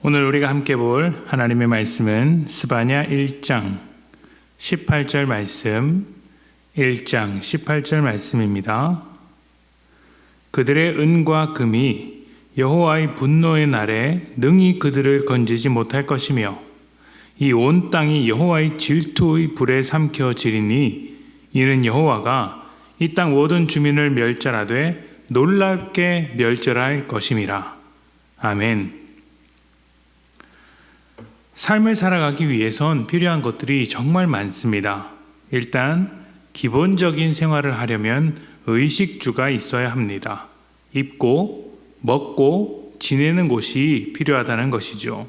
오늘 우리가 함께 볼 하나님의 말씀은 스바냐 1장 18절 말씀, 1장 18절 말씀입니다. 그들의 은과 금이 여호와의 분노의 날에 능히 그들을 건지지 못할 것이며 이 온 땅이 여호와의 질투의 불에 삼켜지리니 이는 여호와가 이 땅 모든 주민을 멸절하되 놀랍게 멸절할 것임이라. 아멘. 삶을 살아가기 위해선 필요한 것들이 정말 많습니다. 일단 기본적인 생활을 하려면 의식주가 있어야 합니다. 입고 먹고 지내는 곳이 필요하다는 것이죠.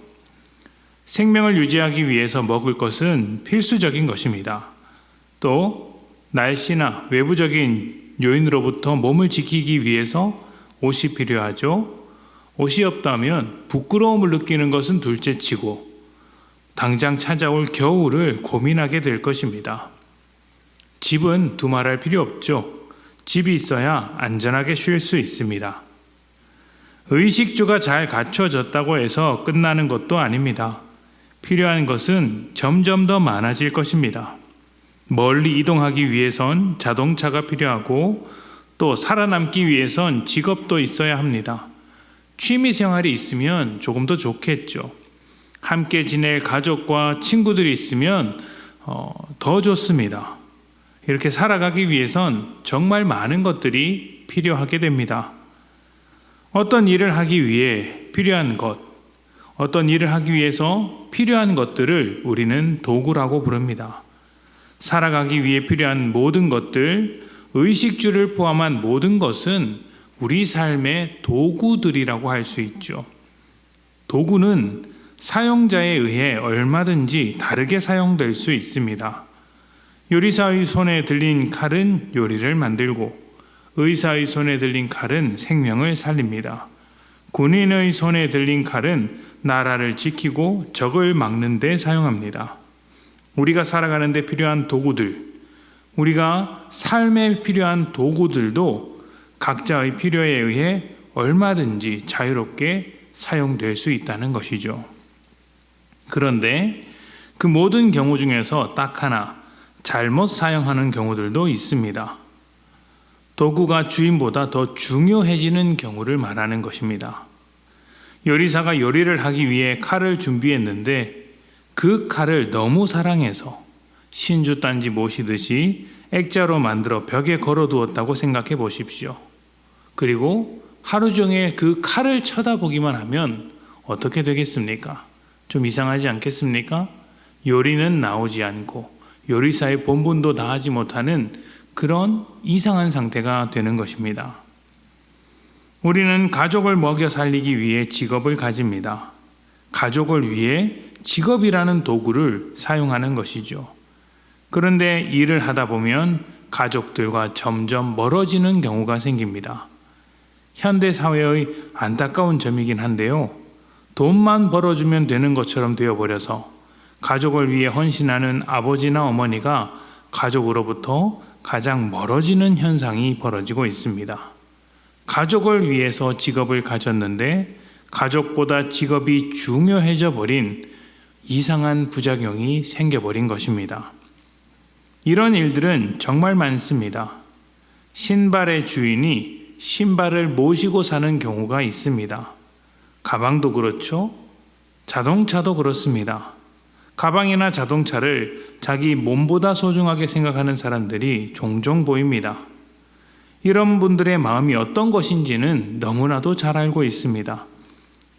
생명을 유지하기 위해서 먹을 것은 필수적인 것입니다. 또 날씨나 외부적인 요인으로부터 몸을 지키기 위해서 옷이 필요하죠. 옷이 없다면 부끄러움을 느끼는 것은 둘째치고 당장 찾아올 겨울을 고민하게 될 것입니다. 집은 두말할 필요 없죠. 집이 있어야 안전하게 쉴 수 있습니다. 의식주가 잘 갖춰졌다고 해서 끝나는 것도 아닙니다. 필요한 것은 점점 더 많아질 것입니다. 멀리 이동하기 위해선 자동차가 필요하고 또 살아남기 위해선 직업도 있어야 합니다. 취미 생활이 있으면 조금 더 좋겠죠. 함께 지낼 가족과 친구들이 있으면 더 좋습니다. 이렇게 살아가기 위해선 정말 많은 것들이 필요하게 됩니다. 어떤 일을 하기 위해 필요한 것, 어떤 일을 하기 위해서 필요한 것들을 우리는 도구라고 부릅니다. 살아가기 위해 필요한 모든 것들, 의식주를 포함한 모든 것은 우리 삶의 도구들이라고 할 수 있죠. 도구는 사용자에 의해 얼마든지 다르게 사용될 수 있습니다. 요리사의 손에 들린 칼은 요리를 만들고 의사의 손에 들린 칼은 생명을 살립니다. 군인의 손에 들린 칼은 나라를 지키고 적을 막는 데 사용합니다. 우리가 살아가는 데 필요한 도구들, 우리가 삶에 필요한 도구들도 각자의 필요에 의해 얼마든지 자유롭게 사용될 수 있다는 것이죠. 그런데 그 모든 경우 중에서 딱 하나 잘못 사용하는 경우들도 있습니다. 도구가 주인보다 더 중요해지는 경우를 말하는 것입니다. 요리사가 요리를 하기 위해 칼을 준비했는데 그 칼을 너무 사랑해서 신주단지 모시듯이 액자로 만들어 벽에 걸어두었다고 생각해 보십시오. 그리고 하루 종일 그 칼을 쳐다보기만 하면 어떻게 되겠습니까? 좀 이상하지 않겠습니까? 요리는 나오지 않고 요리사의 본분도 다하지 못하는 그런 이상한 상태가 되는 것입니다. 우리는 가족을 먹여 살리기 위해 직업을 가집니다. 가족을 위해 직업이라는 도구를 사용하는 것이죠. 그런데 일을 하다 보면 가족들과 점점 멀어지는 경우가 생깁니다. 현대 사회의 안타까운 점이긴 한데요. 돈만 벌어주면 되는 것처럼 되어버려서 가족을 위해 헌신하는 아버지나 어머니가 가족으로부터 가장 멀어지는 현상이 벌어지고 있습니다. 가족을 위해서 직업을 가졌는데 가족보다 직업이 중요해져 버린 이상한 부작용이 생겨버린 것입니다. 이런 일들은 정말 많습니다. 신발의 주인이 신발을 모시고 사는 경우가 있습니다. 가방도 그렇죠. 자동차도 그렇습니다. 가방이나 자동차를 자기 몸보다 소중하게 생각하는 사람들이 종종 보입니다. 이런 분들의 마음이 어떤 것인지는 너무나도 잘 알고 있습니다.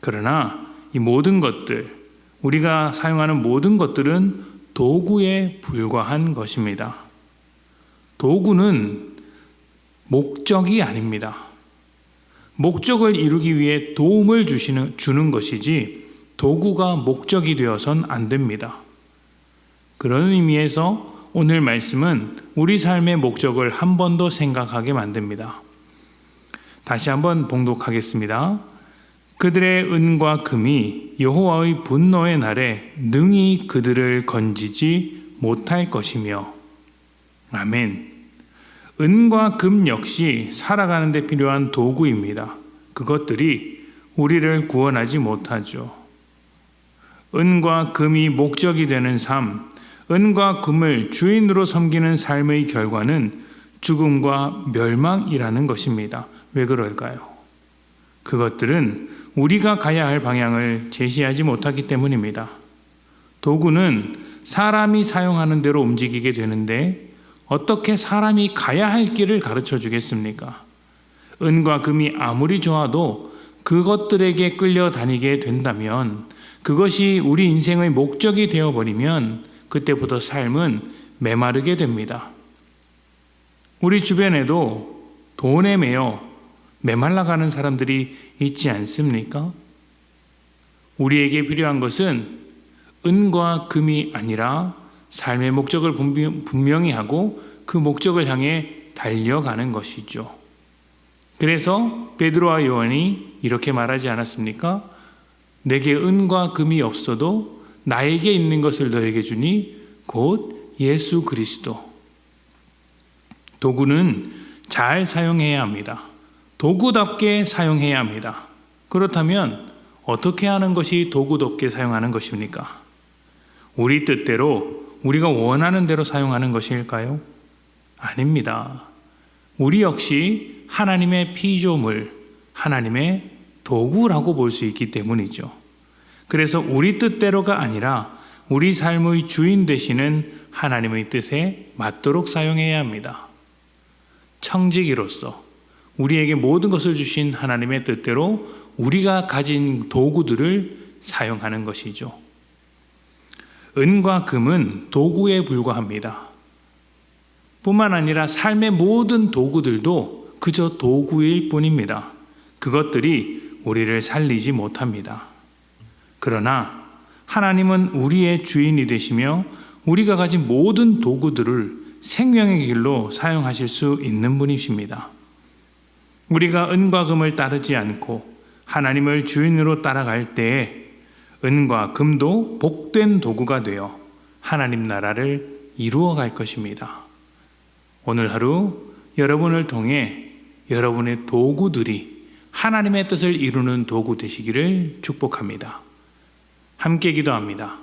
그러나 이 모든 것들, 우리가 사용하는 모든 것들은 도구에 불과한 것입니다. 도구는 목적이 아닙니다. 목적을 이루기 위해 도움을 주는 것이지 도구가 목적이 되어선 안 됩니다. 그런 의미에서 오늘 말씀은 우리 삶의 목적을 한 번 더 생각하게 만듭니다. 다시 한번 봉독하겠습니다. 그들의 은과 금이 여호와의 분노의 날에 능히 그들을 건지지 못할 것이며. 아멘. 은과 금 역시 살아가는 데 필요한 도구입니다. 그것들이 우리를 구원하지 못하죠. 은과 금이 목적이 되는 삶, 은과 금을 주인으로 섬기는 삶의 결과는 죽음과 멸망이라는 것입니다. 왜 그럴까요? 그것들은 우리가 가야 할 방향을 제시하지 못하기 때문입니다. 도구는 사람이 사용하는 대로 움직이게 되는데 어떻게 사람이 가야 할 길을 가르쳐 주겠습니까? 은과 금이 아무리 좋아도 그것들에게 끌려다니게 된다면, 그것이 우리 인생의 목적이 되어버리면 그때부터 삶은 메마르게 됩니다. 우리 주변에도 돈에 매여 메말라가는 사람들이 있지 않습니까? 우리에게 필요한 것은 은과 금이 아니라 삶의 목적을 분명히 하고 그 목적을 향해 달려가는 것이죠. 그래서 베드로와 요한이 이렇게 말하지 않았습니까? 내게 은과 금이 없어도 나에게 있는 것을 너에게 주니 곧 예수 그리스도. 도구는 잘 사용해야 합니다. 도구답게 사용해야 합니다. 그렇다면 어떻게 하는 것이 도구답게 사용하는 것입니까? 우리 뜻대로 우리가 원하는 대로 사용하는 것일까요? 아닙니다. 우리 역시 하나님의 피조물, 하나님의 도구라고 볼 수 있기 때문이죠. 그래서 우리 뜻대로가 아니라 우리 삶의 주인 되시는 하나님의 뜻에 맞도록 사용해야 합니다. 청지기로서 우리에게 모든 것을 주신 하나님의 뜻대로 우리가 가진 도구들을 사용하는 것이죠. 은과 금은 도구에 불과합니다. 뿐만 아니라 삶의 모든 도구들도 그저 도구일 뿐입니다. 그것들이 우리를 살리지 못합니다. 그러나 하나님은 우리의 주인이 되시며 우리가 가진 모든 도구들을 생명의 길로 사용하실 수 있는 분이십니다. 우리가 은과 금을 따르지 않고 하나님을 주인으로 따라갈 때에 은과 금도 복된 도구가 되어 하나님 나라를 이루어 갈 것입니다. 오늘 하루 여러분을 통해 여러분의 도구들이 하나님의 뜻을 이루는 도구 되시기를 축복합니다. 함께 기도합니다.